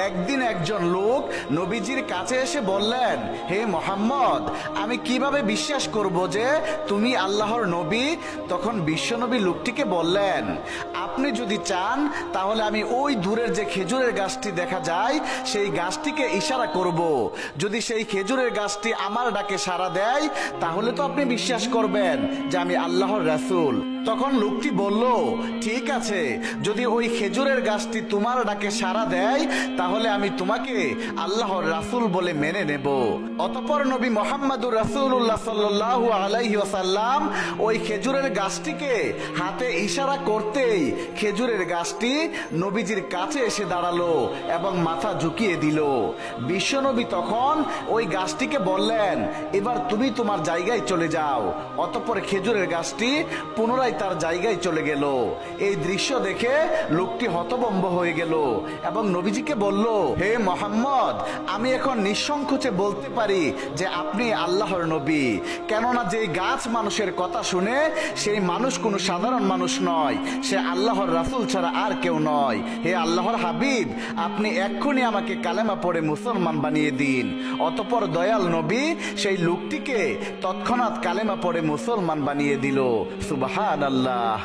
একদিন একজন লোক নবীজির কাছে এসে বললেন, হে মোহাম্মদ, আমি কিভাবে বিশ্বাস করব যে তুমি আল্লাহর নবী? তখন বিশ্বনবী লোকটিকে বললেন, আপনি যদি চান তাহলে আমি ওই দূরের যে খেজুরের গাছটি দেখা যায় সেই গাছটিকে ইশারা করব। যদি সেই খেজুরের গাছটি আমার ডাকে সাড়া দেয় তাহলে তো আপনি বিশ্বাস করবেন যে আমি আল্লাহর রাসূল। তখন লোকটি বলল, ঠিক আছে, যদি ওই খেজুরের গাছটি তোমার ডাকে সাড়া দেয় তাহলে আমি তোমাকে আল্লাহর রাসূল বলে মেনে নেব। অতঃপর নবী মুহাম্মদুর রাসূলুল্লাহ সাল্লাল্লাহু আলাইহি ওয়াসাল্লাম ওই খেজুরের গাছটিকে হাতে ইশারা করতেই খেজুরের গাছটি নবীজির কাছে এসে দাঁড়ালো এবং মাথা ঝুঁকিয়ে দিল। বিশ্বনবী তখন ওই গাছটিকে বললেন, এবার তুমি তোমার জায়গায় চলে যাও। অতঃপর খেজুরের গাছটি পুনরায় তার জায়গায় চলে গেল। এই দৃশ্য দেখে লোকটি হতভম্ব হয়ে গেল এবং নবীজিকে বলল, হে মোহাম্মদ, আমি এখন নিঃসংকোচে বলতে পারি যে আপনি আল্লাহর নবী। কেননা যে গাছ মানুষের কথা শুনে সেই মানুষ কোনো সাধারণ মানুষ নয়, সে আল্লাহর রাসূল ছাড়া আর কেউ নয়। হে আল্লাহর হাবিব, আপনি এক্ষুনি আমাকে কালেমা পড়ে মুসলমান বানিয়ে দিন। অতঃপর দয়াল নবী সেই লোকটিকে তৎক্ষণাৎ কালেমা পড়ে মুসলমান বানিয়ে দিল। সুবহানাল্লাহ।